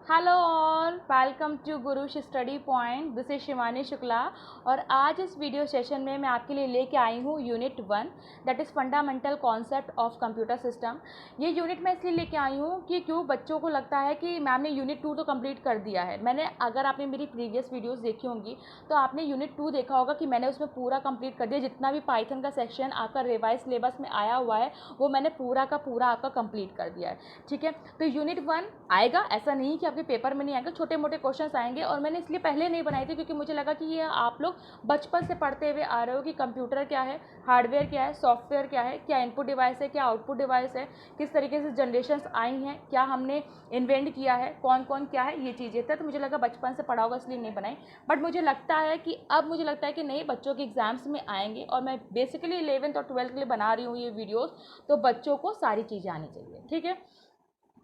Hello all, welcome to Guru's study point. This is Shivani Shukla और आज इस वीडियो सेशन में मैं आपके लिए लेके आई हूँ unit 1 that is fundamental concept of computer system. ये यूनिट मैं इसलिए लेके आई हूँ कि क्यों बच्चों को लगता है कि मैम ने यूनिट 2 तो कंप्लीट कर दिया है। अगर आपने मेरी प्रीवियस वीडियोज़ देखी होंगी तो आपने यूनिट 2 देखा होगा कि मैंने उसमें पूरा कंप्लीट कर दिया। जितना भी पाइथन का सेक्शन आपका रिवाइज सिलेबस में आया हुआ है वो मैंने पूरा का पूरा आपका कंप्लीट कर दिया है। ठीक है, तो यूनिट 1 आएगा, ऐसा नहीं कि आपके पेपर में नहीं आएगा, छोटे मोटे क्वेश्चंस आएंगे। और मैंने इसलिए पहले नहीं बनाई थी क्योंकि मुझे लगा कि ये आप लोग बचपन से पढ़ते हुए आ रहे हो कि कंप्यूटर क्या है, हार्डवेयर क्या है, सॉफ्टवेयर क्या है, क्या इनपुट डिवाइस है, क्या आउटपुट डिवाइस है, किस तरीके से जनरेशन्स आई हैं, क्या हमने इन्वेंट किया है, कौन कौन क्या है, ये चीज़ें था। तो मुझे लगा बचपन से पढ़ा होगा इसलिए नहीं बनाई। बट मुझे लगता है कि नहीं, बच्चों के एग्जाम्स में आएंगे और मैं बेसिकली 11th और 12th के लिए बना रही हूँ ये वीडियोज़, तो बच्चों को सारी चीज़ें आनी चाहिए। ठीक है,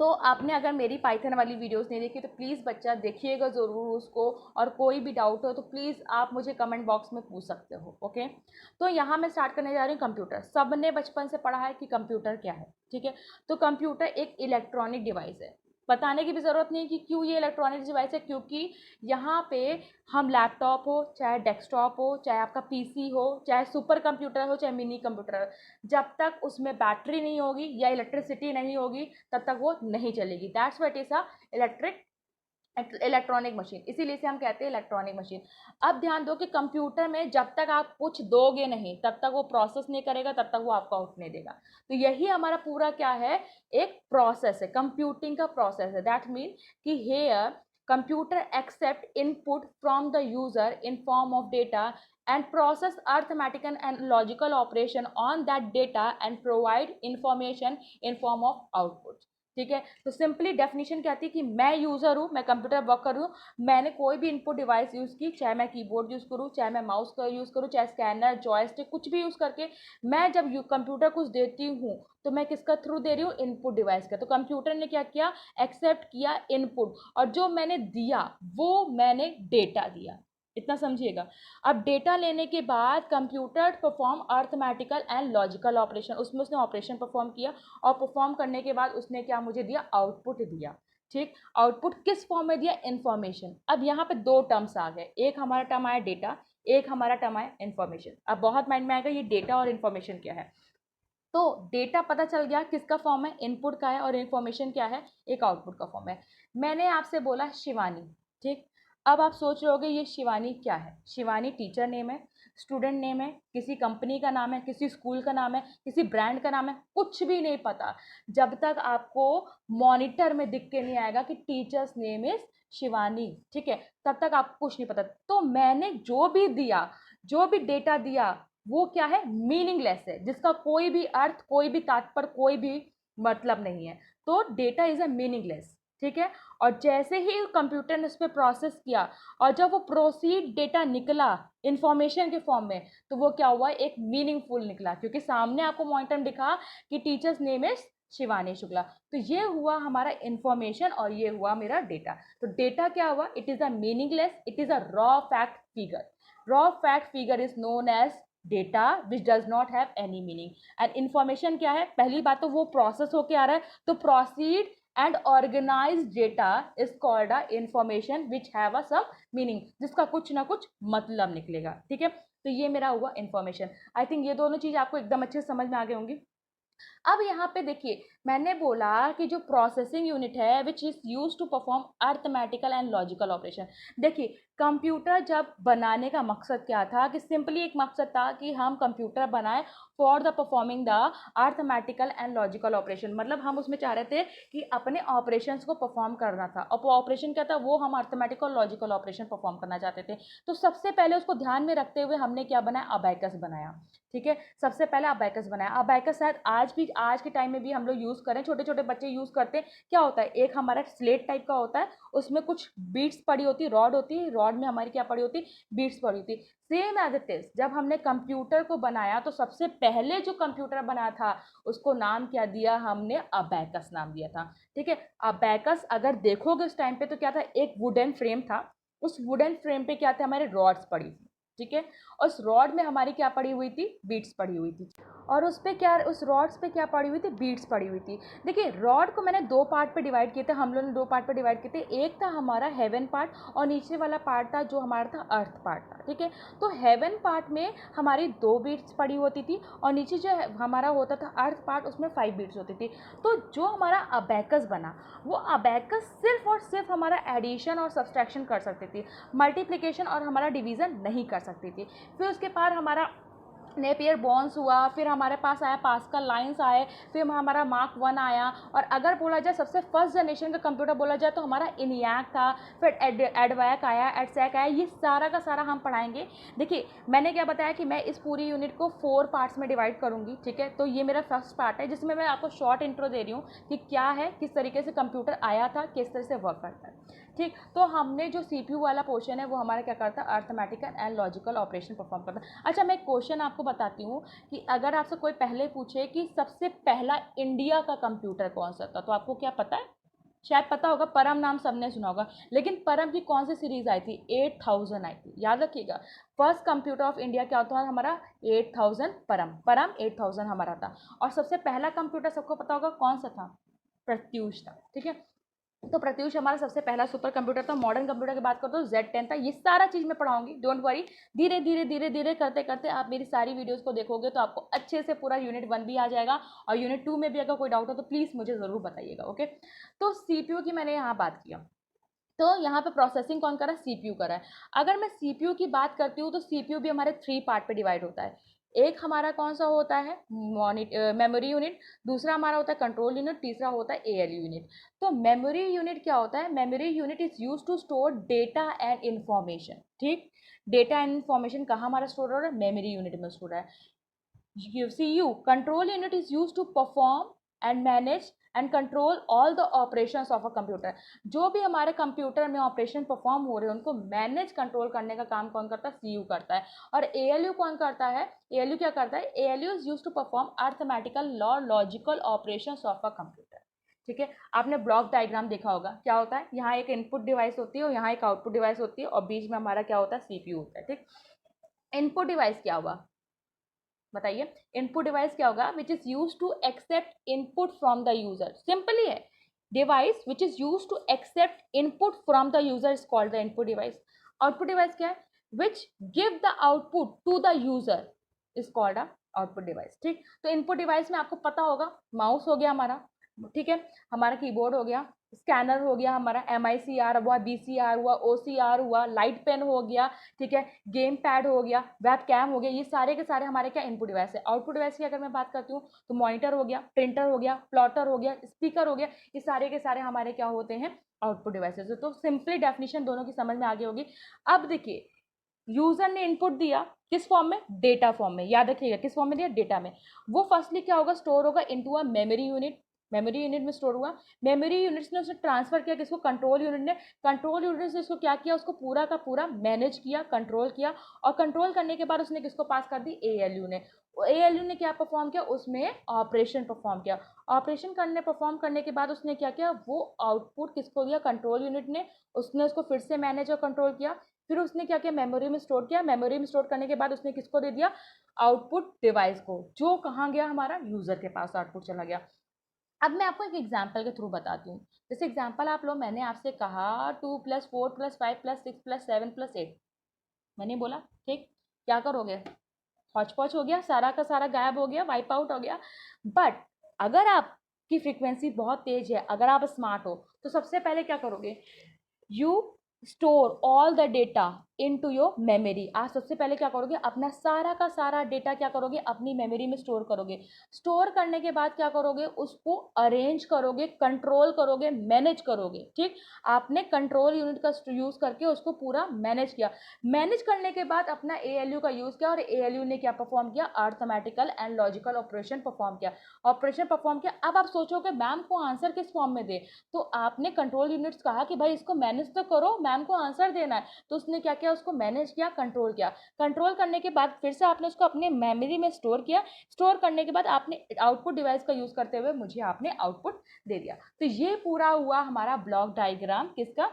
तो आपने अगर मेरी पाइथन वाली वीडियोस नहीं देखी तो प्लीज़ बच्चा देखिएगा ज़रूर उसको, और कोई भी डाउट हो तो प्लीज़ आप मुझे कमेंट बॉक्स में पूछ सकते हो। ओके, तो यहाँ मैं स्टार्ट करने जा रही हूँ। कंप्यूटर सबने बचपन से पढ़ा है कि कंप्यूटर क्या है। ठीक है, तो कंप्यूटर एक इलेक्ट्रॉनिक डिवाइस है। बताने की भी ज़रूरत नहीं है कि क्यों ये इलेक्ट्रॉनिक डिवाइस है, क्योंकि यहाँ पे हम लैपटॉप हो, चाहे डेस्कटॉप हो, चाहे आपका पीसी हो, चाहे सुपर कंप्यूटर हो, चाहे मिनी कंप्यूटर हो, जब तक उसमें बैटरी नहीं होगी या इलेक्ट्रिसिटी नहीं होगी तब तक वो नहीं चलेगी। That's what is a electronic machine, इसीलिए से हम कहते हैं इलेक्ट्रॉनिक मशीन। अब ध्यान दो कि कंप्यूटर में जब तक आप कुछ दोगे नहीं तब तक वो प्रोसेस नहीं करेगा, तब तक वो आपको आउट नहीं देगा। तो यही हमारा पूरा क्या है, एक प्रोसेस है, कंप्यूटिंग का प्रोसेस है। दैट मीन कि here computer accept input from the user in form of data and process arithmetical and logical operation on that data and provide information in form of output। ठीक है, तो simply definition क्या आती है कि मैं user हूँ, मैं कंप्यूटर वर्क कर रही हूँ, मैंने कोई भी इनपुट डिवाइस यूज की, चाहे मैं कीबोर्ड यूज करूँ, चाहे मैं माउस का यूज करूँ, चाहे स्कैनर, जॉयस्टिक, कुछ भी यूज करके मैं जब कंप्यूटर कुछ देती हूँ तो मैं किसका थ्रू दे रही हूँ, इनपुट डिवाइस का। तो कंप्यूटर ने क्या किया, एक्सेप्ट किया इनपुट, और जो मैंने दिया वो मैंने डेटा दिया। इतना समझिएगा। अब डेटा लेने के बाद computer perform arithmetical and logical operation, उसमें उसने ऑपरेशन परफॉर्म किया, और परफॉर्म करने के बाद उसने क्या मुझे दिया, आउटपुट दिया। ठीक, आउटपुट किस फॉर्म में दिया, इंफॉर्मेशन। अब यहाँ पे दो टर्म्स आ गए, एक हमारा टर्म आया डेटा, एक हमारा टर्म आया इन्फॉर्मेशन। अब बहुत माइंड में आएगा ये डेटा और इन्फॉर्मेशन क्या है। तो डेटा पता चल गया किसका फॉर्म है, इनपुट का है, और इन्फॉर्मेशन क्या है, एक आउटपुट का फॉर्म है। मैंने आपसे बोला शिवानी। ठीक, अब आप सोच रहे होगे ये शिवानी क्या है। शिवानी टीचर नेम है, स्टूडेंट नेम है, किसी कंपनी का नाम है, किसी स्कूल का नाम है, किसी ब्रांड का नाम है, कुछ भी नहीं पता। जब तक आपको मॉनिटर में दिख के नहीं आएगा कि टीचर्स नेम इज शिवानी, ठीक है, तब तक आपको कुछ नहीं पता। तो मैंने जो भी दिया, जो भी डेटा दिया, वो क्या है, मीनिंगलेस है, जिसका कोई भी अर्थ, कोई भी तात्पर्य, कोई भी मतलब नहीं है। तो डेटा इज अ मीनिंगलेस। ठीक है, और जैसे ही कंप्यूटर ने उस पर प्रोसेस किया और जब वो प्रोसीड डेटा निकला इंफॉर्मेशन के फॉर्म में, तो वो क्या हुआ, एक मीनिंगफुल निकला, क्योंकि सामने आपको मॉनिटर में दिखा कि teachers name is Shivani Shukla. तो ये हुआ हमारा इंफॉर्मेशन और ये हुआ मेरा डेटा। तो डेटा क्या हुआ, it is a meaningless, it is a raw fact figure. Raw fact figure is known as data which does not have any meaning. And information क्या है, पहली बात तो वो प्रोसेस होके आ रहा है, तो proceed and organized data is called a information which have a some meaning, जिसका कुछ ना कुछ मतलब निकलेगा। ठीक है, तो ये मेरा हुआ इंफॉर्मेशन। आई थिंक ये दोनों चीज आपको एकदम अच्छे से समझ में आ गई होंगी। अब यहाँ पे देखिए, मैंने बोला कि जो प्रोसेसिंग यूनिट है which is use to perform arithmetical and logical operation. देखिए, कंप्यूटर जब बनाने का मकसद क्या था, कि सिंपली एक मकसद था कि हम कंप्यूटर बनाएं for the performing the arithmetical and logical operation. मतलब हम उसमें चाह रहे थे कि अपने ऑपरेशंस को परफॉर्म करना था, और ऑपरेशन क्या था, वो हम अर्थमेटिकल और लॉजिकल ऑपरेशन परफॉर्म करना चाहते थे। तो सबसे पहले उसको ध्यान में रखते हुए हमने क्या बनाया, अबैकस बनाया। ठीक है, सबसे पहले अबैकस बनाया। अबैकस शायद आज के टाइम में भी हम लोग यूज़ करें, छोटे छोटे बच्चे यूज़ करते हैं। क्या होता है, एक हमारा स्लेट टाइप का होता है, उसमें कुछ बीट्स पड़ी होती है, रॉड होती है, रॉड में हमारी क्या पड़ी होती है, बीट्स पड़ी होती है। सेम एज इट इज जब हमने कंप्यूटर को बनाया तो सबसे पहले जो कंप्यूटर बना था उसको नाम क्या दिया, हमने अबैकस नाम दिया था। ठीक है, अबैकस अगर देखोगे उस टाइम पे तो क्या था, एक वुडन फ्रेम था, उस वुडन फ्रेम पे क्या था, हमारे रॉड्स पड़ी थी। ठीक है, और उस रॉड में हमारी क्या पड़ी हुई थी, बीट्स पड़ी हुई थी। और उस पे क्या, उस रॉड्स पे क्या पड़ी हुई थी, बीड्स पड़ी हुई थी। देखिए रॉड को मैंने दो पार्ट पे डिवाइड किए थे, हम लोगों ने दो पार्ट पे डिवाइड किए थे। एक था हमारा हेवन पार्ट और नीचे वाला पार्ट था जो हमारा था अर्थ पार्ट था, ठीक है। तो हेवन पार्ट में हमारी दो बीड्स पड़ी होती थी और नीचे जो हमारा होता था अर्थ पार्ट, उसमें 5 बीड्स होती थी। तो जो हमारा अबैकस बना, वो अबैकस सिर्फ और सिर्फ हमारा एडिशन और सब्सट्रैक्शन कर सकती थी, मल्टीप्लिकेशन और हमारा डिवीज़न नहीं कर सकती थी। फिर उसके बाद हमारा नेपियर बॉन्स हुआ, फिर हमारे पास आया पास्कल लाइंस आए, फिर हमारा मार्क 1 आया। और अगर बोला जाए सबसे फर्स्ट जनरेशन का कंप्यूटर बोला जाए तो हमारा इनियाक था, फिर एडवैक आया, एडसैक आया, ये सारा का सारा हम पढ़ाएंगे। देखिए मैंने क्या बताया कि मैं इस पूरी यूनिट को 4 पार्ट्स में डिवाइड करूंगी, ठीक है। तो ये मेरा फर्स्ट पार्ट है जिसमें मैं आपको शॉर्ट इंट्रो दे रही हूँ कि क्या है, किस तरीके से कंप्यूटर आया था, किस तरह से वर्क करता है, ठीक। तो हमने जो CPU वाला पोर्शन है वो हमारा क्या करता है, arithmetical and logical operation perform करता है। अच्छा मैं एक क्वेश्चन आपको बताती हूँ कि अगर आपसे कोई पहले पूछे कि सबसे पहला इंडिया का कंप्यूटर कौन सा था, तो आपको क्या पता है, शायद पता होगा, परम नाम सबने सुना होगा। लेकिन परम की कौन सी सीरीज आई थी, 8000 आई थी, याद रखिएगा। फर्स्ट कंप्यूटर ऑफ इंडिया क्या होता है हमारा, 8000 परम, परम 8000 हमारा था। और सबसे पहला कंप्यूटर सबको पता होगा कौन सा था, प्रत्यूष था, ठीक है। तो प्रत्यूष हमारा सबसे पहला सुपर कंप्यूटर था। मॉडर्न कंप्यूटर की बात करो तो Z10 था। ये सारा चीज़ मैं पढ़ाऊंगी, डोंट वरी। धीरे धीरे धीरे धीरे करते करते आप मेरी सारी वीडियोस को देखोगे तो आपको अच्छे से पूरा यूनिट 1 भी आ जाएगा, और यूनिट 2 में भी अगर कोई डाउट हो तो प्लीज़ मुझे ज़रूर बताइएगा, ओके। तो CPU की मैंने यहाँ बात किया, तो यहाँ पे प्रोसेसिंग कौन कर रहा है, CPU कर रहा है। अगर मैं CPU की बात करती हूँ तो CPU भी हमारे 3 पार्ट पे डिवाइड होता है। एक हमारा कौन सा होता है, मेमोरी यूनिट, दूसरा हमारा होता है कंट्रोल यूनिट, तीसरा होता है ALU यूनिट। तो मेमोरी यूनिट क्या होता है, memory unit is use to store data and information, ठीक। डेटा एंड इंफॉर्मेशन कहाँ हमारा स्टोर हो रहा है, मेमोरी यूनिट में स्टोर है। CU control unit is used to perform and manage and control all the operations of a computer। जो भी हमारे कंप्यूटर में ऑपरेशन परफॉर्म हो रहे हैं उनको मैनेज कंट्रोल करने का काम कौन करता है, CU करता है। और ALU कौन करता है, ALU क्या करता है, ALU is used to perform arithmetical और logical operations of a computer, ठीक है। आपने ब्लॉक डायग्राम देखा होगा, क्या होता है, यहाँ एक इनपुट डिवाइस होती है और यहाँ एक आउटपुट डिवाइस होती है और बीच में हमारा क्या होता है, CPU होता है, ठीक। इनपुट डिवाइस क्या हुआ, बताइए। इनपुट डिवाइस क्या होगा, which is use to accept input from the user, simple ही है। Device which is use to accept input from the user is called the input device. Output device क्या है, which give the output to the user is called a output device, ठीक। तो input device में आपको पता होगा, mouse हो गया हमारा, ठीक है, हमारा कीबोर्ड हो गया, स्कैनर हो गया हमारा, MICR हुआ, BCR हुआ, OCR हुआ, लाइट पेन हो गया, ठीक है, गेम पैड हो गया, वेब कैम हो गया, ये सारे के सारे हमारे क्या इनपुट डिवाइस है। आउटपुट डिवाइस की अगर मैं बात करती हूँ तो मॉनिटर हो गया, प्रिंटर हो गया, प्लॉटर हो गया, स्पीकर हो गया, ये सारे के सारे हमारे क्या होते हैं, आउटपुट डिवाइसेस। तो सिंपली डेफिनेशन दोनों की समझ में आगे होगी। अब देखिए यूजर ने इनपुट दिया किस फॉर्म में, डेटा फॉर्म में, याद रखिएगा किस फॉर्म में दिया, डेटा में। वो फर्स्टली क्या होगा, स्टोर होगा into a memory unit, memory unit में स्टोर हुआ। मेमोरी यूनिट ने उसने ट्रांसफर किया किसको, कंट्रोल यूनिट ने। कंट्रोल यूनिट ने इसको क्या किया, उसको पूरा का पूरा मैनेज किया, कंट्रोल किया, और कंट्रोल करने के बाद उसने किसको पास कर दी, ALU ने। ALU ने क्या परफॉर्म किया, उसमें ऑपरेशन परफॉर्म किया। ऑपरेशन परफॉर्म करने के बाद उसने क्या किया, वो आउटपुट किसको दिया, कंट्रोल यूनिट ने। उसने उसको फिर से मैनेज और कंट्रोल किया। फिर उसने क्या किया, मेमोरी में स्टोर किया। मेमोरी में स्टोर करने के बाद उसने किसको दे दिया, आउटपुट डिवाइस को, जो कहाँ गया, हमारा यूजर के पास आउटपुट चला गया। अब मैं आपको एक एग्जाम्पल के थ्रू बताती हूँ। जैसे एग्जाम्पल आप लो, मैंने आपसे कहा 2 + 4 + 5 + 6 + 7 + 8, मैंने बोला, ठीक। क्या करोगे, हौच पौच हो गया, सारा का सारा गायब हो गया, वाइप आउट हो गया। बट अगर आपकी फ्रीक्वेंसी बहुत तेज है, अगर आप स्मार्ट हो, तो सबसे पहले क्या करोगे, you store all the data in to your memory. आप सबसे पहले क्या करोगे, अपना सारा का सारा डेटा क्या करोगे, अपनी मेमोरी में स्टोर करोगे। स्टोर करने के बाद क्या करोगे, उसको अरेंज करोगे, कंट्रोल करोगे, मैनेज करोगे, ठीक। आपने कंट्रोल यूनिट का यूज करके उसको पूरा मैनेज किया। मैनेज करने के बाद अपना ALU का यूज किया, और ALU ने क्या परफॉर्म किया, arithmetical and logical operation perform किया। ऑपरेशन परफॉर्म किया। अब आप सोचोगे मैम को आंसर किस फॉर्म में दे, तो आपने कंट्रोल यूनिट्स कहा कि भाई इसको मैनेज तो करो, मैम को आंसर देना है। तो उसने क्या किया, उसको मैनेज किया, कंट्रोल किया। कंट्रोल करने के बाद फिर से आपने उसको अपने मेमोरी में स्टोर किया। स्टोर करने के बाद आपने आउटपुट डिवाइस का यूज करते हुए मुझे आपने आउटपुट दे दिया। तो ये पूरा हुआ हमारा ब्लॉक डायग्राम किसका,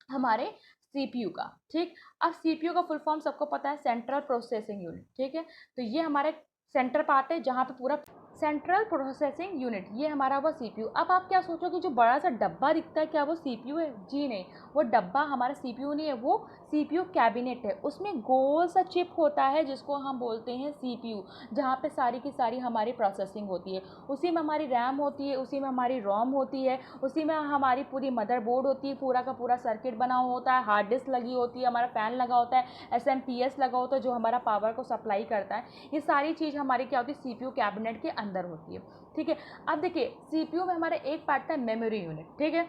हमारे CPU का, ठीक। अब CPU का फुल फॉर्म सबको पता है, सेंट्रल प्रोसेसिंग यूनिट, ठीक है। तो ये हमारे सेंटर पार्ट है जहाँ पे पूरा सेंट्रल प्रोसेसिंग यूनिट, ये हमारा वो सीपीयू। अब आप क्या सोचो कि जो बड़ा सा डब्बा दिखता है क्या वो सीपीयू है? जी नहीं, वो डब्बा हमारा सीपीयू नहीं है, वो सीपीयू कैबिनेट है। उसमें गोल सा चिप होता है जिसको हम बोलते हैं सीपीयू, जहाँ पे सारी की सारी हमारी प्रोसेसिंग होती है। उसी में हमारी रैम होती है, उसी में हमारी रोम होती है, उसी में हमारी पूरी मदरबोर्ड होती है, पूरा का पूरा सर्किट बना हुआ होता है, हार्ड डिस्क लगी होती है, हमारा फ़ैन लगा होता है, एसएमपीएस लगा होता है जो हमारा पावर को सप्लाई करता है। ये सारी चीज़ हमारी क्या होती है? सीपीयू कैबिनेट के अंदर होती है। ठीक है, अब देखिए सीपीयू में हमारा एक पार्ट था मेमोरी यूनिट। ठीक है,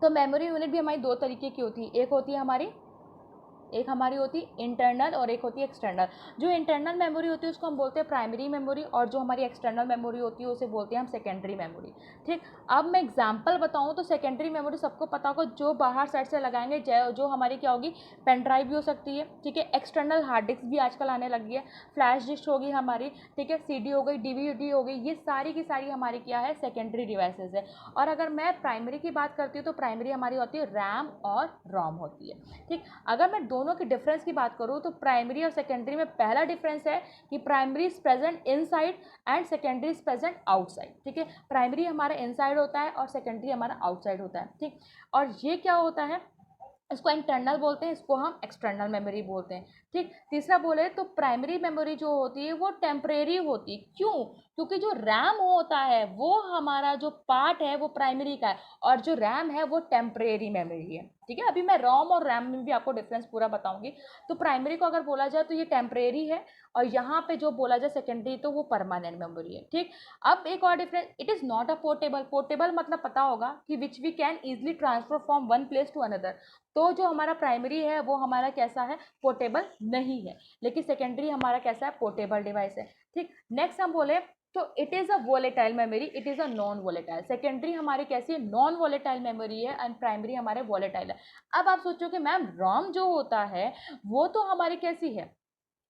तो मेमोरी यूनिट भी हमारी दो तरीके की होती है, एक हमारी होती है इंटरनल और एक होती है एक्सटर्नल। जो इंटरनल मेमोरी होती है उसको हम बोलते हैं प्राइमरी मेमोरी, और जो हमारी एक्सटर्नल मेमोरी होती है उसे बोलते हैं हम सेकेंडरी मेमोरी। ठीक, अब मैं एग्जांपल बताऊं तो सेकेंडरी मेमोरी सबको पता होगा, जो बाहर साइड से लगाएंगे, जो हमारी क्या होगी? पेन ड्राइव भी हो सकती है। ठीक है, एक्सटर्नल हार्ड डिस्क भी आजकल आने लगी है, फ्लैश डिस्क होगी हमारी, ठीक है, सीडी हो गई, डीवीडी हो गई, ये सारी की सारी हमारी क्या है? सेकेंडरी डिवाइसेज है। और अगर मैं प्राइमरी की बात करती हूँ तो प्राइमरी हमारी होती है रैम और रोम होती है। ठीक, अगर मैं दोनों के डिफरेंस की बात करूँ तो प्राइमरी और सेकेंडरी में पहला डिफरेंस है कि primary is present inside and secondary is present outside. ठीक है, प्राइमरी हमारा इनसाइड होता है और सेकेंडरी हमारा आउटसाइड होता है। ठीक, और ये क्या होता है? इसको इंटरनल बोलते हैं, इसको हम एक्सटर्नल मेमोरी बोलते हैं। ठीक, तीसरा बोले तो प्राइमरी मेमोरी जो होती है वो टेम्परेरी होती है। क्यों? क्योंकि जो रैम होता है वो हमारा जो पार्ट है वो प्राइमरी का है, और जो रैम है वो टेम्परेरी मेमोरी है। ठीक है, अभी मैं रोम और रैम में भी आपको डिफरेंस पूरा बताऊंगी। तो प्राइमरी को अगर बोला जाए तो ये टेम्परेरी है, और यहाँ पे जो बोला जाए सेकेंडरी तो वो परमानेंट मेमोरी है। ठीक, अब एक और difference, it is not a portable. Portable मतलब पता होगा कि which we can easily transfer from one place to another. तो जो हमारा प्राइमरी है वो हमारा कैसा है? पोर्टेबल नहीं है, लेकिन सेकेंडरी हमारा कैसा है? पोर्टेबल डिवाइस है। ठीक, नेक्स्ट हम बोले तो it is a volatile memory, it is a non volatile. Secondary हमारी कैसी है? नॉन वोलेटाइल मेमोरी है, एंड प्राइमरी हमारे वोलेटाइल है। अब आप सोचो कि मैम रोम जो होता है वो तो हमारी कैसी है?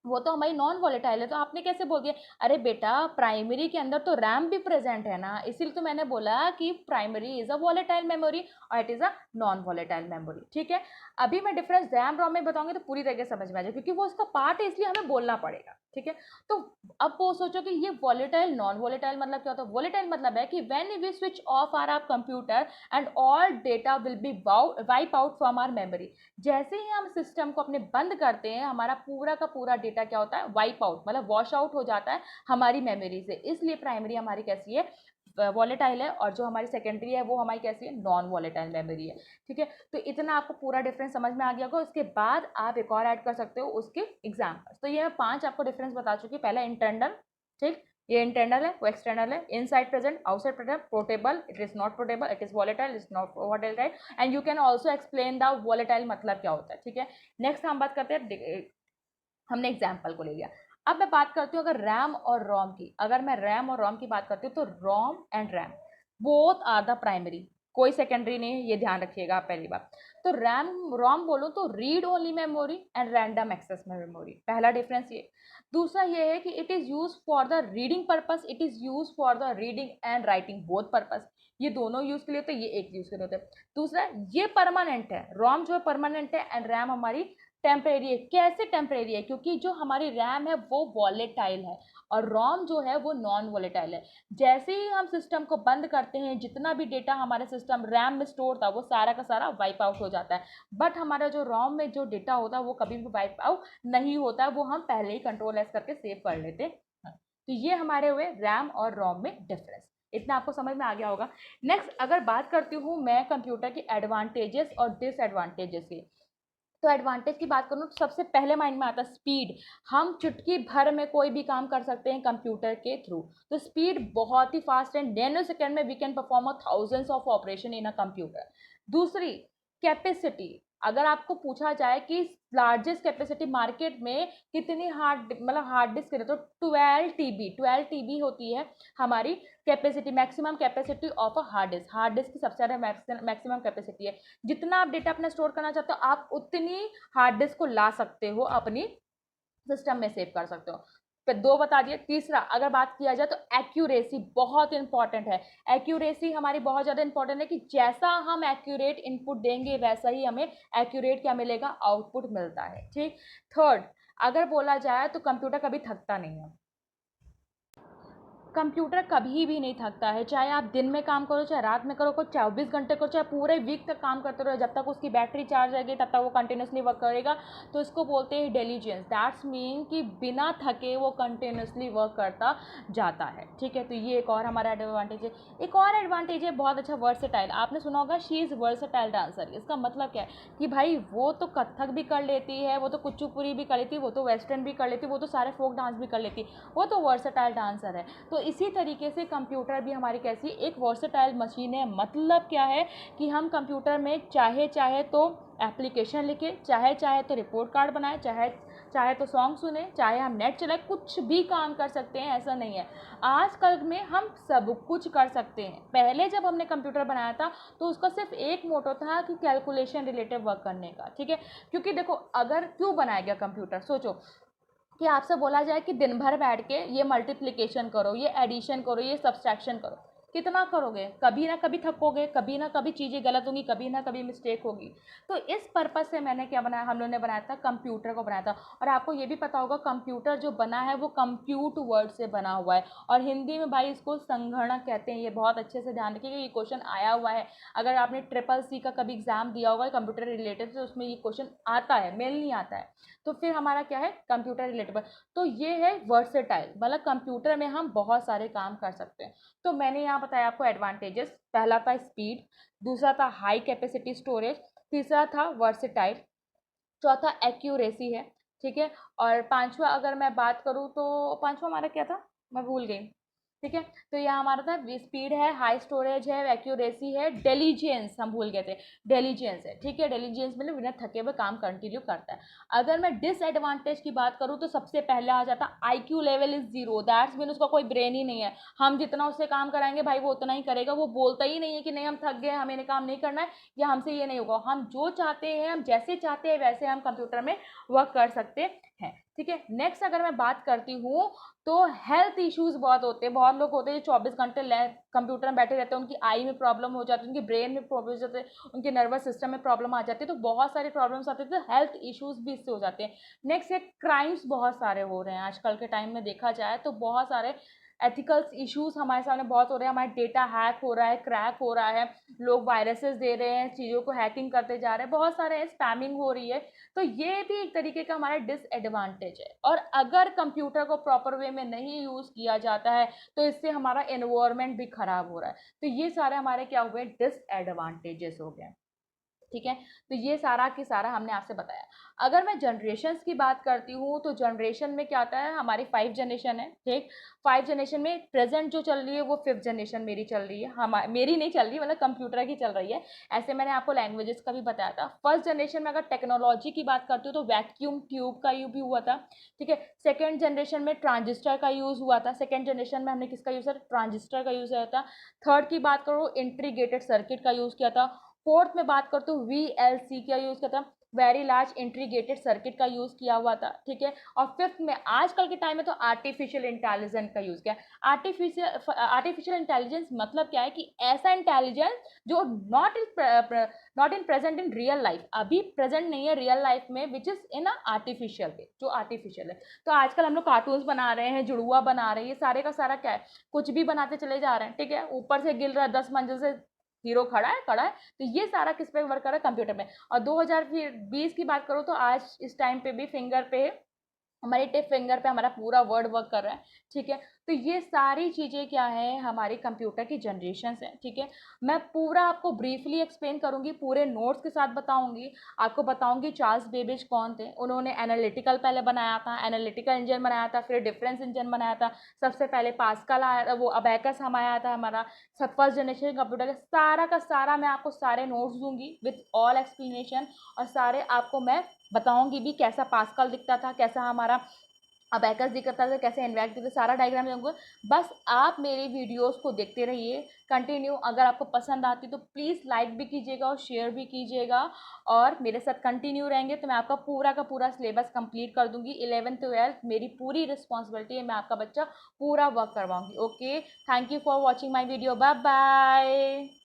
वो तो हमारी नॉन वॉलेटाइल है, तो आपने कैसे बोल दिया? अरे बेटा, प्राइमरी के अंदर तो रैम भी प्रेजेंट है ना, इसीलिए तो मैंने बोला कि primary is a volatile memory और it is a non volatile memory. ठीक है, अभी मैं डिफरेंस रैम रोम में बताऊंगी तो पूरी तरीके से समझ में आ जाए, क्योंकि वो इसका पार्ट है इसलिए हमें बोलना पड़ेगा। ठीक है, तो अब वो सोचो कि ये वॉलेटाइल नॉन वॉलेटाइल मतलब क्या होता है? वॉलेटाइल मतलब है कि when we switch off our computer and all data will be wipe out from our memory. जैसे ही हम सिस्टम को अपने बंद करते हैं, हमारा पूरा का पूरा डेटा क्या होता है? वाइप आउट, मतलब वॉश आउट हो जाता है हमारी मेमोरी से। इसलिए प्राइमरी हमारी कैसी है? वॉलेटाइल है, और जो हमारी सेकेंडरी है वो हमारी कैसी है? नॉन वॉलेटाइल मेमोरी है। ठीक है, तो इतना आपको पूरा डिफरेंस समझ में आ गया होगा। उसके बाद आप एक और ऐड कर सकते हो उसके एग्जाम्पल्स। तो ये मैं 5 आपको डिफरेंस बता चुकी हूँ। पहला इंटरनल, ठीक, ये इंटरनल है, वो एक्सटर्नल है। Inside present, outside present, portable, it is not portable, it is volatile, is not volatile, and you can also explain the volatile मतलब क्या होता है। ठीक है, नेक्स्ट हम बात करते हैं, हमने एग्जाम्पल को ले लिया। अब मैं बात करती हूँ अगर रैम और रोम की। अगर मैं रैम और रोम की बात करती हूँ तो ROM and RAM both are the primary, कोई सेकेंडरी नहीं है, ये ध्यान रखिएगा आप पहली बात। तो रैम रोम बोलो तो read only memory and random access memory, पहला डिफरेंस ये। दूसरा ये है कि it is use for the reading purpose, it is use for the reading and writing both purpose. ये दोनों यूज के लिए होते हैं, ये एक यूज के लिए होते हैं। दूसरा, ये परमानेंट है, रोम जो है परमानेंट है, एंड रैम हमारी टेम्परेरी है। कैसे टेम्परेरी है? क्योंकि जो हमारी रैम है वो वॉलेटाइल है, और रोम जो है वो नॉन वॉलेटाइल है। जैसे ही हम सिस्टम को बंद करते हैं, जितना भी डेटा हमारे सिस्टम रैम में स्टोर था वो सारा का सारा वाइप आउट हो जाता है। बट हमारा जो रोम में जो डेटा होता है वो कभी भी वाइप आउट नहीं होता है, वो हम पहले ही कंट्रोल एस करके सेव कर लेते हैं। तो ये हमारे हुए रैम और रोम में डिफरेंस। इतना आपको समझ में आ गया होगा। नेक्स्ट अगर बात करती हूँ मैं कंप्यूटर के एडवांटेजेस और डिसएडवांटेजेस की, तो एडवांटेज की बात करूँ तो सबसे पहले माइंड में आता है स्पीड। हम चुटकी भर में कोई भी काम कर सकते हैं कंप्यूटर के थ्रू, तो स्पीड बहुत ही फास्ट है। नैनो सेकेंड में we can perform thousands of operation in a computer. दूसरी, कैपेसिटी। अगर आपको पूछा जाए कि लार्जेस्ट कैपेसिटी मार्केट में कितनी हार्ड डिस्क है, तो 12 TB होती है हमारी capacity, maximum capacity of a hard disk. Hard disk की सबसे ज़्यादा मैक्सिमम कैपेसिटी है। जितना आप डेटा अपना स्टोर करना चाहते हो आप उतनी हार्ड डिस्क को ला सकते हो, अपनी सिस्टम में सेव कर सकते हो। फिर 2 बता दिए। तीसरा अगर बात किया जाए तो एक्यूरेसी बहुत इंपॉर्टेंट है। एक्यूरेसी हमारी बहुत ज़्यादा इंपॉर्टेंट है कि जैसा हम एक्यूरेट इनपुट देंगे वैसा ही हमें एक्यूरेट क्या मिलेगा? आउटपुट मिलता है। ठीक। थर्ड, अगर बोला जाए तो कंप्यूटर कभी थकता नहीं है। कंप्यूटर कभी भी नहीं थकता है, चाहे आप दिन में काम करो, चाहे रात में करो, कोई 24 घंटे करो, चाहे पूरे वीक तक काम करते रहो, जब तक उसकी बैटरी चार्ज रहेगी तब तक वो कंटिन्यूसली वर्क करेगा। तो इसको बोलते हैं इंटेलिजेंस, दैट्स मीन कि बिना थके वो कंटिन्यूसली वर्क करता जाता है। ठीक है, तो ये एक और हमारा एडवांटेज है। एक और एडवांटेज है बहुत अच्छा, वर्सेटाइल। आपने सुना होगा शी इज़ वर्सेटाइल डांसर। इसका मतलब क्या है कि भाई वो तो कथक भी कर लेती है, वो तो कुचिपुड़ी भी कर लेती है, वो तो वेस्टर्न भी कर लेती है, वो तो सारे फोक डांस भी कर लेती है, वो तो वर्सेटाइल डांसर है। तो इसी तरीके से कंप्यूटर भी हमारी कैसी एक वर्सेटाइल मशीन है। मतलब क्या है कि हम कंप्यूटर में चाहे तो एप्लीकेशन लिखे, चाहे तो रिपोर्ट कार्ड बनाए, चाहे तो सॉन्ग सुने, चाहे हम नेट चलाए, कुछ भी काम कर सकते हैं, ऐसा नहीं है। आजकल में हम सब कुछ कर सकते हैं। पहले जब हमने कंप्यूटर बनाया था तो उसका सिर्फ एक मोटो था कि कैलकुलेशन रिलेटेड वर्क करने का। ठीक है, क्योंकि देखो अगर क्यों बनाया गया कंप्यूटर, सोचो कि आपसे बोला जाए कि दिन भर बैठ के ये मल्टीप्लिकेशन करो, ये एडिशन करो, ये सब्सट्रैक्शन करो, कितना करोगे? कभी ना कभी थकोगे, कभी ना कभी चीज़ें गलत होंगी, कभी ना कभी मिस्टेक होगी। तो इस पर्पज़ से मैंने क्या बनाया, हम लोगों ने बनाया था, कंप्यूटर को बनाया था। और आपको ये भी पता होगा कंप्यूटर जो बना है वो कंप्यूट वर्ड से बना हुआ है, और हिंदी में भाई इसको संगणक कहते हैं। ये बहुत अच्छे से ध्यान रखिएगा, ये क्वेश्चन आया हुआ है। अगर आपने CCC का कभी एग्जाम दिया होगा कंप्यूटर रिलेटेड, तो उसमें ये क्वेश्चन आता है, मेल नहीं आता है। तो फिर हमारा क्या है, कंप्यूटर रिलेटेड। तो ये है वर्सेटाइल, मतलब कंप्यूटर में हम बहुत सारे काम कर सकते हैं। तो मैंने यहाँ बताया आपको एडवांटेजेस। पहला था स्पीड, दूसरा था हाई कैपेसिटी स्टोरेज, तीसरा था वर्सेटाइल, चौथा एक्यूरेसी है। ठीक है, और पांचवा अगर मैं बात करूँ तो पांचवा हमारा क्या था, मैं भूल गई। ठीक है, तो यह हमारा था स्पीड है, हाई स्टोरेज है, एक्यूरेसी है, डेलीजेंस हम भूल गए थे, डेलीजेंस है। ठीक है, डेलीजेंस मतलब बिना थके हुए काम कंटिन्यू करता है। अगर मैं डिसएडवांटेज की बात करूँ तो सबसे पहले आ जाता IQ level is 0, that's mean उसका कोई ब्रेन ही नहीं है। हम जितना उससे काम कराएंगे भाई वो उतना ही करेगा, वो बोलता ही नहीं है कि नहीं हम थक गए, हमें ये काम नहीं करना है, या हमसे ये नहीं होगा। हम जो चाहते हैं, हम जैसे चाहते हैं वैसे हम कंप्यूटर में वर्क कर सकते हैं। ठीक है, नेक्स्ट अगर मैं बात करती हूँ तो हेल्थ इश्यूज बहुत होते हैं। बहुत लोग होते हैं जो 24 घंटे कंप्यूटर में बैठे रहते हैं, उनकी आई में प्रॉब्लम हो जाती है, उनके ब्रेन में प्रॉब्लम हो जाते हैं, उनके नर्वस सिस्टम में प्रॉब्लम आ जाती है, तो बहुत सारी प्रॉब्लम्स आती है, तो हेल्थ इश्यूज भी इससे हो जाते हैं। नेक्स्ट है क्राइम्स बहुत सारे हो रहे हैं आजकल के टाइम में, देखा जाए तो बहुत सारे एथिकल्स इश्यूज हमारे सामने बहुत हो रहे हैं। हमारा डेटा हैक हो रहा है, क्रैक हो रहा है, लोग वायरसेस दे रहे हैं, चीज़ों को हैकिंग करते जा रहे हैं, बहुत सारे स्पैमिंग हो रही है। तो ये भी एक तरीके का हमारा डिसएडवांटेज है। और अगर कंप्यूटर को प्रॉपर वे में नहीं यूज़ किया जाता है तो इससे हमारा एनवायरनमेंट भी खराब हो रहा है। तो ये सारे हमारे क्या हुए, डिसएडवांटेजेस हो गए। ठीक है, तो ये सारा की सारा हमने आपसे बताया। अगर मैं जनरेशन्स की बात करती हूँ तो जनरेशन में क्या आता है, हमारी 5 जनरेशन है। ठीक, 5 जनरेशन में प्रेजेंट जो चल रही है वो 5th जनरेशन मेरी चल रही है, मेरी नहीं चल रही, मतलब कंप्यूटर की चल रही है। ऐसे मैंने आपको लैंग्वेजेस का भी बताया था। फर्स्ट जनरेशन में अगर टेक्नोलॉजी की बात करती हूँ तो वैक्यूम ट्यूब का यूज भी हुआ था। ठीक है, सेकेंड जनरेशन में ट्रांजिस्टर का यूज़ हुआ था। सेकेंड जनरेशन में हमने किसका यूज़ किया, ट्रांजिस्टर का यूज़ किया था। थर्ड की बात करो, इंटीग्रेटेड सर्किट का यूज़ किया था। फोर्थ में बात करते हो VLC का यूज़ किया था, वेरी लार्ज इंटीग्रेटेड सर्किट का यूज़ किया हुआ था। ठीक है, और फिफ्थ में आजकल के टाइम में तो आर्टिफिशियल इंटेलिजेंस का यूज़ किया। आर्टिफिशियल इंटेलिजेंस मतलब क्या है कि ऐसा इंटेलिजेंस जो not in present in real life, अभी प्रेजेंट नहीं है रियल लाइफ में, विच इज़ इन आर्टिफिशियल वे, जो आर्टिफिशियल है। तो आजकल हम लोग कार्टून्स बना रहे हैं, जुड़ुआ बना रहे हैं, ये सारे का सारा क्या है, कुछ भी बनाते चले जा रहे हैं। ठीक है, ऊपर से गिर रहा है 10 मंजिल से, हीरो खड़ा है। तो ये सारा किस पे वर्क कर रहा है, कंप्यूटर में। और 2020 की बात करूँ तो आज इस टाइम पे भी फिंगर पे, हमारी टिप फिंगर पे हमारा पूरा वर्ड वर्क कर रहा है। ठीक है, तो ये सारी चीज़ें क्या है, हमारी कंप्यूटर की जनरेशन्स हैं। ठीक है, मैं पूरा आपको ब्रीफली एक्सप्लेन करूंगी, पूरे नोट्स के साथ बताऊंगी। आपको बताऊंगी चार्ल्स बेबेज कौन थे, उन्होंने एनालिटिकल पहले बनाया था, एनालिटिकल इंजन बनाया था, फिर डिफरेंस इंजन बनाया था, सबसे पहले पास्कल आया था, वो अबैकस हम आया था हमारा। सब फर्स्ट जनरेशन कंप्यूटर का सारा मैं आपको सारे नोट्स दूंगी विथ ऑल एक्सप्लेनेशन, और सारे आपको मैं बताऊंगी भी कैसा पास्कल दिखता था, कैसा हमारा अबैकस दिखता था, कैसे इन्वैक्ट दिखता, सारा डायग्राम दूंगा। बस आप मेरी वीडियोस को देखते रहिए कंटिन्यू। अगर आपको पसंद आती तो प्लीज़ लाइक भी कीजिएगा और शेयर भी कीजिएगा, और मेरे साथ कंटिन्यू रहेंगे तो मैं आपका पूरा का पूरा सिलेबस कंप्लीट कर दूंगी। 11th 12th मेरी पूरी रिस्पॉन्सिबिलिटी है, मैं आपका बच्चा पूरा वर्क करवाऊंगी। Okay, thank you for watching my video, bye bye.